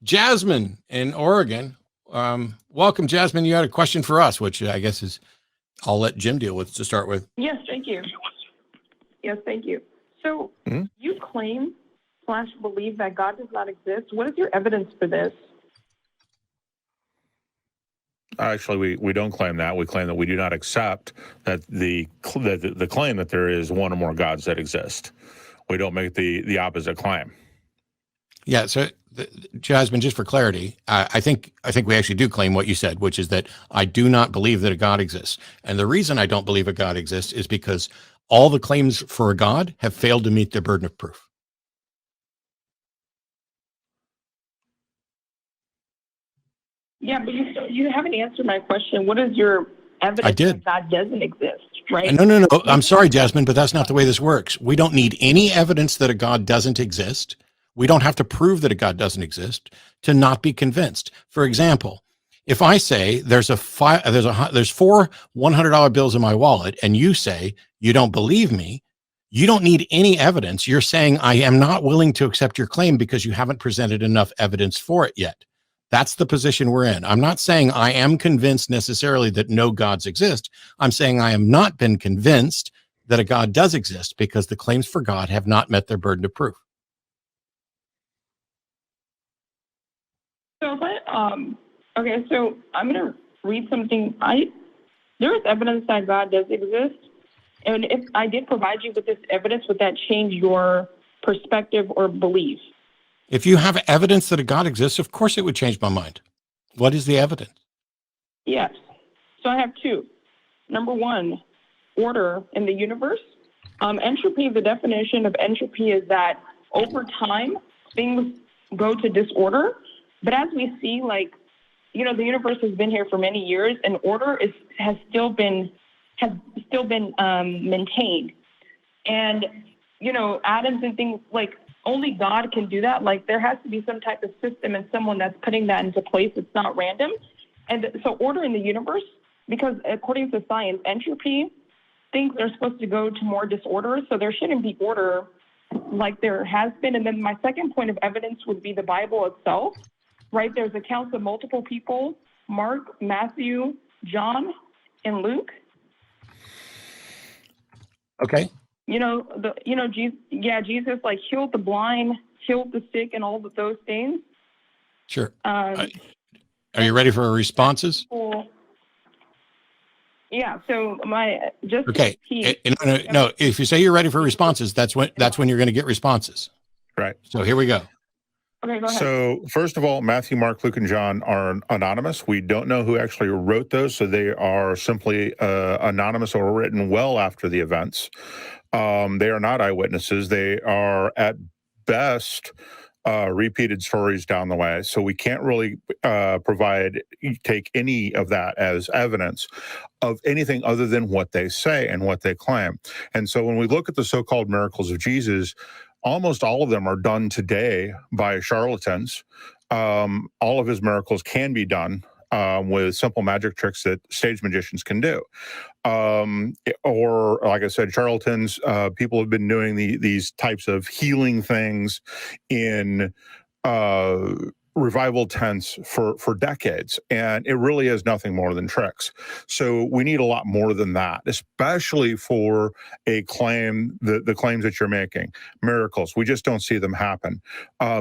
Jasmine in Oregon. Welcome, Jasmine. You had a question for us, which I guess is I'll let Jim deal with to start with. Yes, thank you. Yes, thank you. So you claim / believe that God does not exist. What is your evidence for this? Actually, we don't claim that. We claim that we do not accept that the claim that there is one or more gods that exist. We don't make the opposite claim. Yeah. So, Jasmine, just for clarity, I think we actually do claim what you said, which is that I do not believe that a God exists. And the reason I don't believe a God exists is because all the claims for a God have failed to meet their burden of proof. Yeah, but you haven't answered my question. What is your evidence that God doesn't exist, right? No. I'm sorry, Jasmine, but that's not the way this works. We don't need any evidence that a God doesn't exist. We don't have to prove that a God doesn't exist to not be convinced. For example, if I say there's four $100 bills in my wallet and you say you don't believe me, you don't need any evidence. You're saying I am not willing to accept your claim because you haven't presented enough evidence for it yet. That's the position we're in. I'm not saying I am convinced necessarily that no gods exist. I'm saying I am not been convinced that a God does exist because the claims for God have not met their burden of proof. So, okay, so I'm going to read something. There is evidence that God does exist. And if I did provide you with this evidence, would that change your perspective or belief? If you have evidence that a God exists, of course it would change my mind. What is the evidence? Yes. So I have two. Number one, order in the universe. Entropy, the definition of entropy is that over time, things go to disorder. But as we see, the universe has been here for many years, and order has still been maintained. And, atoms and things only God can do that. There has to be some type of system and someone that's putting that into place. It's not random. And so order in the universe, because according to science, entropy, things are supposed to go to more disorder. So there shouldn't be order like there has been. And then my second point of evidence would be the Bible itself, right? There's accounts of multiple people, Mark, Matthew, John, and Luke. Okay. Jesus healed the blind, healed the sick, and all of those things. Sure. Are you ready for responses? Yeah. So okay. No. If you say you're ready for responses, that's when you're going to get responses. Right. So here we go. Okay, go ahead. So first of all, Matthew, Mark, Luke, and John are anonymous. We don't know who actually wrote those, so they are simply anonymous or written well after the events. They are not eyewitnesses. They are at best repeated stories down the way. So we can't really take any of that as evidence of anything other than what they say and what they claim. And so when we look at the so-called miracles of Jesus, almost all of them are done today by charlatans. All of his miracles can be done with simple magic tricks that stage magicians can do. Or, like I said, charlatans, people have been doing these types of healing things in revival tents for decades, and it really is nothing more than tricks. So we need a lot more than that, especially for a claim, the claims that you're making. Miracles, we just don't see them happen.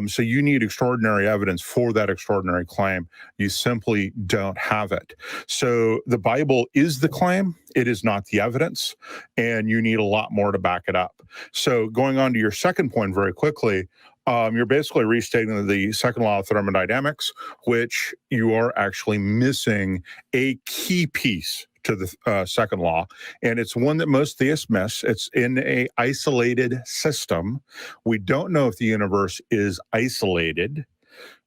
So you need extraordinary evidence for that extraordinary claim. You simply don't have it. So the Bible is the claim, it is not the evidence, and you need a lot more to back it up. So going on to your second point very quickly, you're basically restating the second law of thermodynamics, which you are actually missing a key piece to the second law, and it's one that most theists miss. It's in an isolated system. We don't know if the universe is isolated.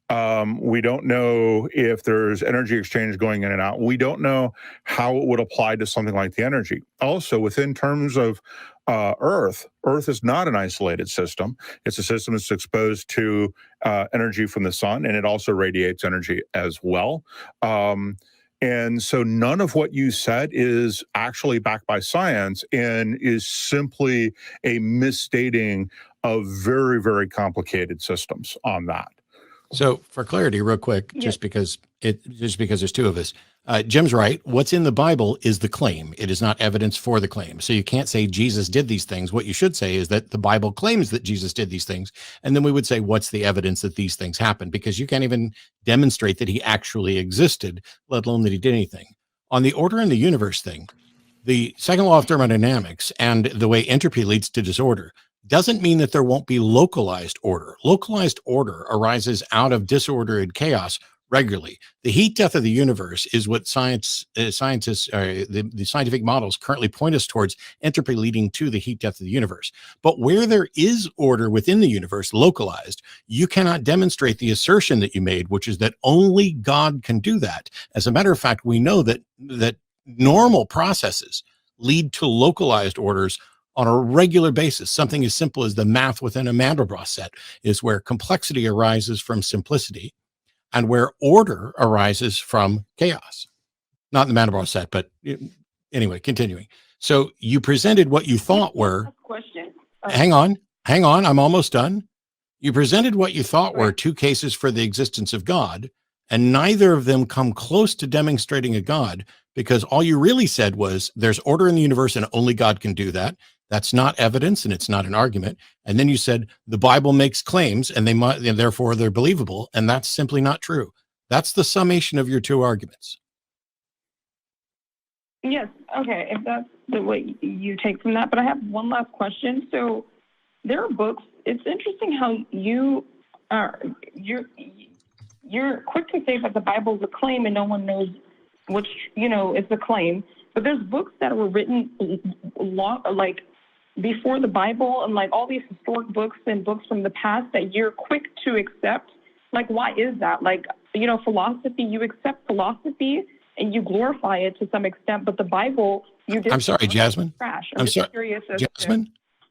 We don't know if there's energy exchange going in and out. We don't know how it would apply to something like the energy. Also, within terms of Earth is not an isolated system. It's a system that's exposed to energy from the sun, and it also radiates energy as well. And so none of what you said is actually backed by science and is simply a misstating of very, very complicated systems on that. So for clarity, real quick, just because there's two of us, Jim's right. What's in the Bible is the claim. It is not evidence for the claim. So you can't say Jesus did these things. What you should say is that the Bible claims that Jesus did these things. And then we would say, what's the evidence that these things happened? Because you can't even demonstrate that he actually existed, let alone that he did anything. On the order in the universe thing, the second law of thermodynamics and the way entropy leads to disorder doesn't mean that there won't be localized order. Localized order arises out of disorder and chaos regularly. The heat death of the universe is what scientists, the scientific models currently point us towards, entropy leading to the heat death of the universe. But where there is order within the universe, localized, you cannot demonstrate the assertion that you made, which is that only God can do that. As a matter of fact, we know that normal processes lead to localized orders on a regular basis. Something as simple as the math within a Mandelbrot set is where complexity arises from simplicity and where order arises from chaos. Not in the Mandelbrot set, but anyway, continuing. So you presented what you thought were... Question. Hang on. I'm almost done. You presented what you thought were two cases for the existence of God, and neither of them come close to demonstrating a God, because all you really said was there's order in the universe and only God can do that. That's not evidence and it's not an argument. And then you said the Bible makes claims and and therefore they're believable. And that's simply not true. That's the summation of your two arguments. Yes. Okay. If that's the way you take from that, but I have one last question. So there are books. It's interesting how you're quick to say that the Bible is a claim and no one knows which, is the claim. But there's books that were written like before the Bible and like all these historic books and books from the past that you're quick to accept. Like, why is that? Like, philosophy, you accept philosophy and you glorify it to some extent, but the Bible, you did. I'm sorry, Jasmine. Trash. I'm sorry, curious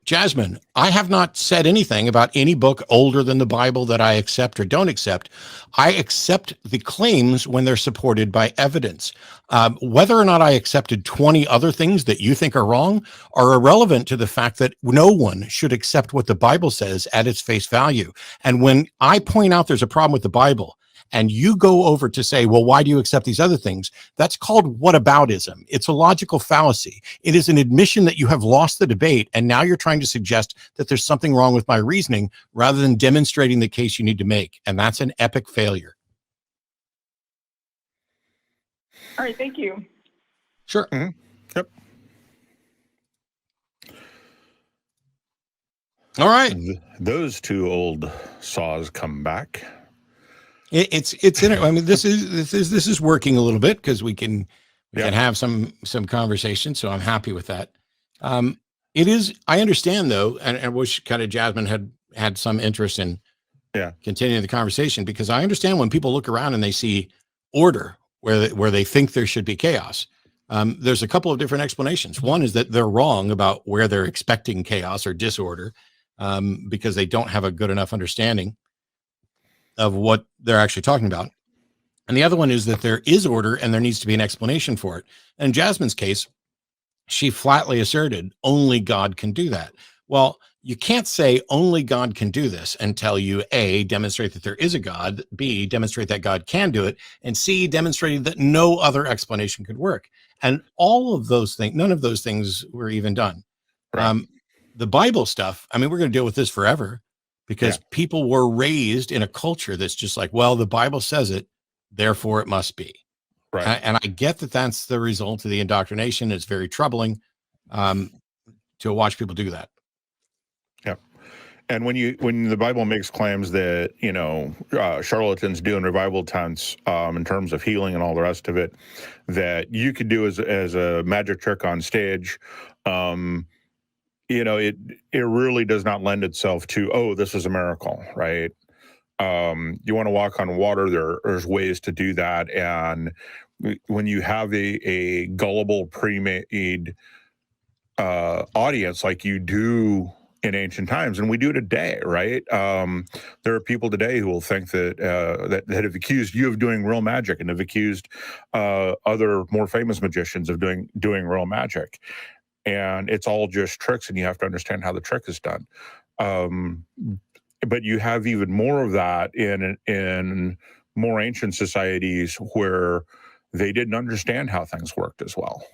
Jasmine, I have not said anything about any book older than the Bible that I accept or don't accept. I accept the claims when they're supported by evidence. Whether or not I accepted 20 other things that you think are wrong are irrelevant to the fact that no one should accept what the Bible says at its face value. And when I point out there's a problem with the Bible, and you go over to say, well, why do you accept these other things? That's called whataboutism. It's a logical fallacy. It is an admission that you have lost the debate, and now you're trying to suggest that there's something wrong with my reasoning rather than demonstrating the case you need to make. And that's an epic failure. All right, thank you. Sure. Mm-hmm. Yep. All right. Those two old saws come back. It's I mean, this is working a little bit because we can have some conversation. So I'm happy with that. It is. I understand though, and I wish kind of Jasmine had some interest in continuing the conversation, because I understand when people look around and they see order where they think there should be chaos. There's a couple of different explanations. One is that they're wrong about where they're expecting chaos or disorder, because they don't have a good enough understanding of what they're actually talking about. And the other one is that there is order and there needs to be an explanation for it. And in Jasmine's case, she flatly asserted only God can do that. Well, you can't say only God can do this until you A, demonstrate that there is a God, B, demonstrate that God can do it, and C, demonstrating that no other explanation could work. And all of those things, none of those things were even done. Right. The Bible stuff, I mean, we're going to deal with this forever, because people were raised in a culture that's just like, well, the Bible says it, therefore it must be. Right. And I get that that's the result of the indoctrination. It's very troubling to watch people do that. Yeah. And when the Bible makes claims that, charlatans do in revival tents in terms of healing and all the rest of it, that you could do as a magic trick on stage, it really does not lend itself to, oh, this is a miracle, right? You want to walk on water, there's ways to do that. And when you have a gullible, pre-made audience like you do in ancient times, and we do today, right? There are people today who will think that that have accused you of doing real magic and have accused other more famous magicians of doing real magic. And it's all just tricks, and you have to understand how the trick is done. but you have even more of that in more ancient societies where they didn't understand how things worked as well.